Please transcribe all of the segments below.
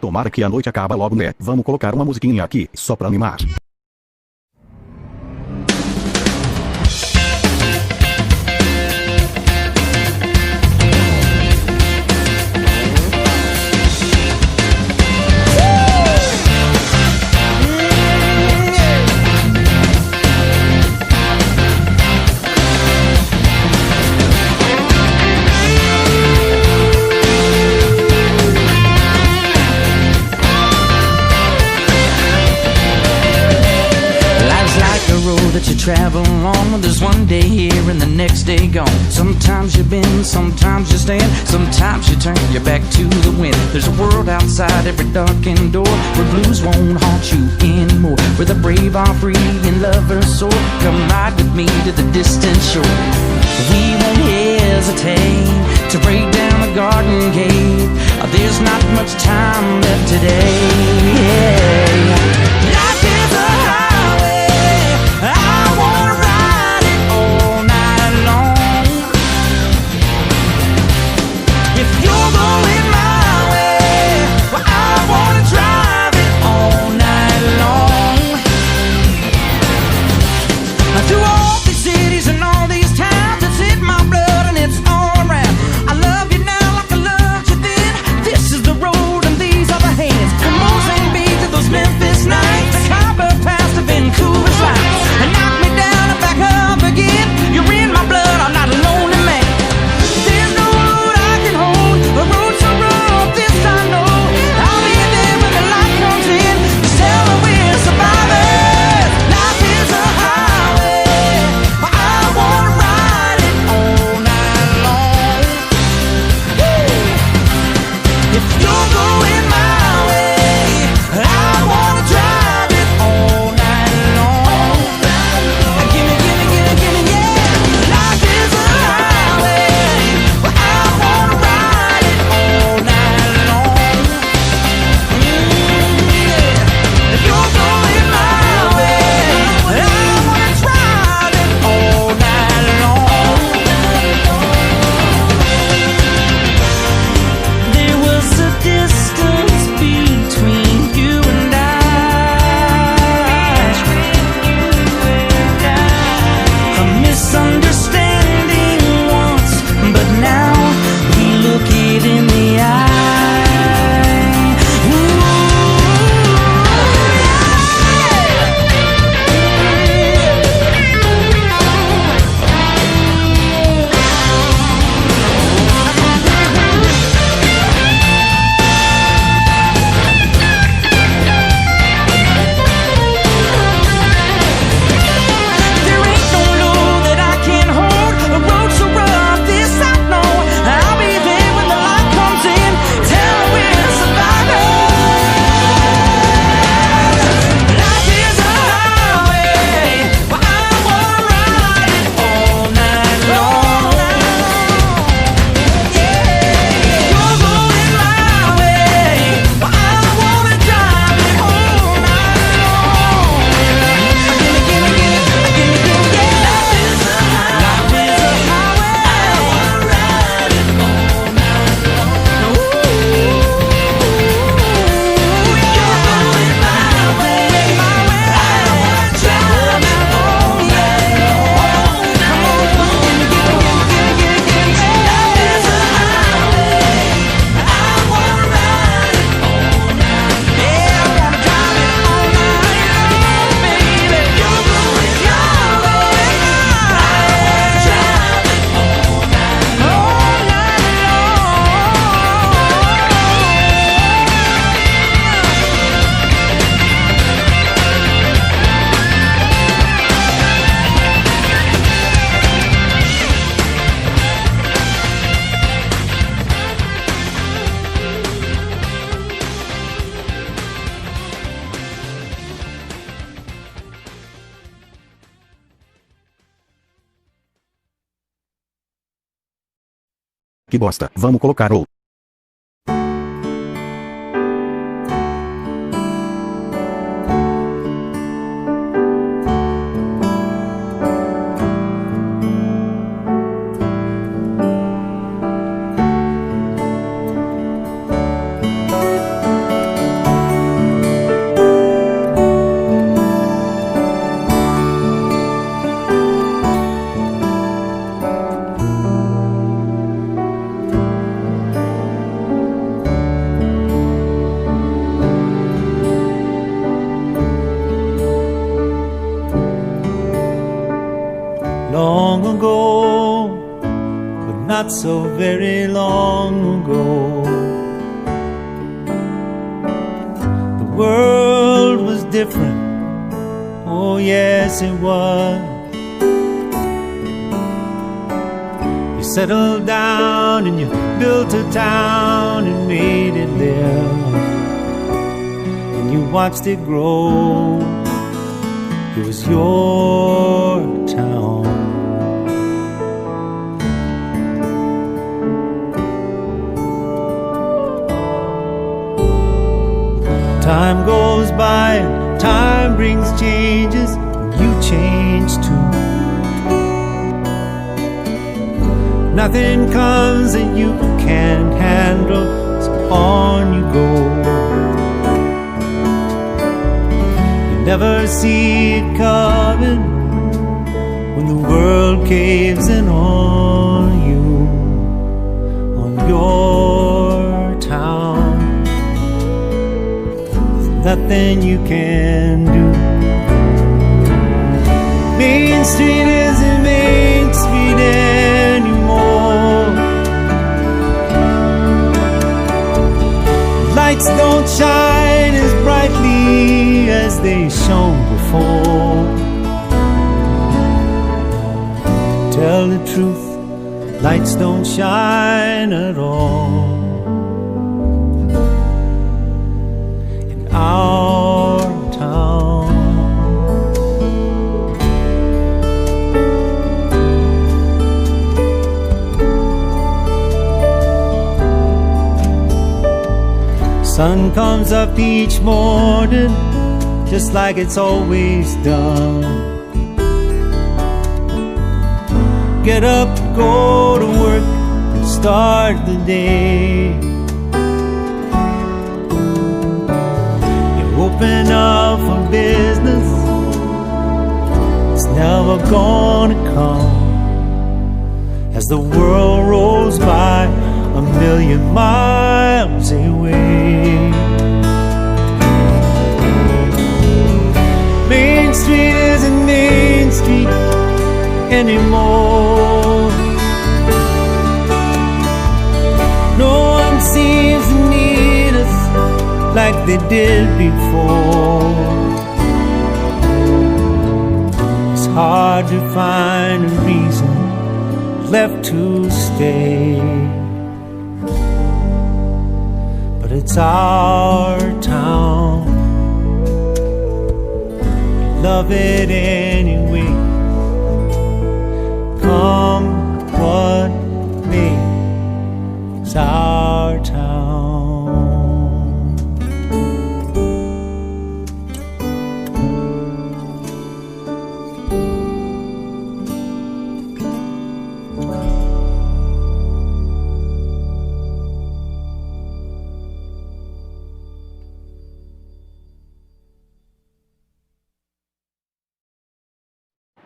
Tomara que a noite acaba logo, né? Vamos colocar uma musiquinha aqui, só pra animar. That you travel along, there's one day here and the next day gone. Sometimes you bend, sometimes you stand, sometimes you turn your back to the wind. There's a world outside every darkened door, where blues won't haunt you anymore, where the brave are free and lovers soar. Come ride with me to the distant shore. We won't hesitate to break down the garden gate. There's not much time left today. Life is a highway, I wanna ride it all night long. If you're going my way, well, I wanna drive it all night long. Through all these cities and all these towns, it's in my blood and it's all around. I love you now like I loved you then. This is the road and these are the hands. From Mozambique to those Memphis nights, the Khyber Pass to Vancouver's lights. And knock me down and back up again. You're in my blood, I'm not a lonely man. There's no road I can hold, a road so rough, this I know. I'll be there when the light comes in. Just tell me we're survivors. Life is a highway, I wanna ride it all night long. If you're going my way, I wanna drive it all night long. Gimme, gimme, gimme, gimme, yeah. Life is a highway, I wanna ride it all night long. Yeah. If you're going my way, I wanna drive it all night long. There was a distance between you and a misunderstanding once, but now we look it in the eye. Ooh. There ain't no load that I can't hold, a road so rough, this I know. I'll be there when the light comes in. Tell me we're survivors. Life is a highway, well, I wanna ride it all night long. Yeah, you're going my way, well, I wanna drive it all night long. Gimme, gimme, gimme, gimme, gimme, yeah. Life is a highway, I wanna ride it all night long. You're going my way, I wanna drive it all night long. Come on, gimme, gimme, gimme, gimme, gimme, gimme, yeah. Life is a highway, I wanna ride it all night. Yeah, I wanna drive it all night long, baby. You're going your way, I wanna drive it all night long. Que bosta, vamos colocar o... not so very long ago. The world was different, oh yes it was. You settled down and you built a town and made it live, and you watched it grow. It was your town. Time goes by, time brings changes, you change too. Nothing comes that you can't handle, so on you go. You never see it coming when the world caves in on you, on your town. Nothing you can do. Main Street isn't Main Street anymore. Lights don't shine as brightly as they shone before. Tell the truth, lights don't shine at all. Our town. Sun comes up each morning just like it's always done. Get up, go to work, and start the day. Open up for business, it's never gonna come, as the world rolls by a million miles away. Main Street isn't Main Street anymore. No one seems to need us like they did before. It's hard to find a reason left to stay, but it's our town. We love it anyway. Come what may, it's our town.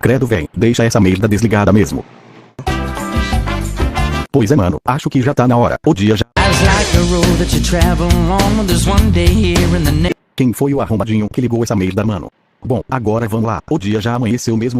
Credo, véi, deixa essa merda desligada mesmo. Pois é, mano, acho que já tá na hora. O dia já. Quem foi o arrombadinho que ligou essa merda, mano? Bom, agora vamos lá. O dia já amanheceu mesmo.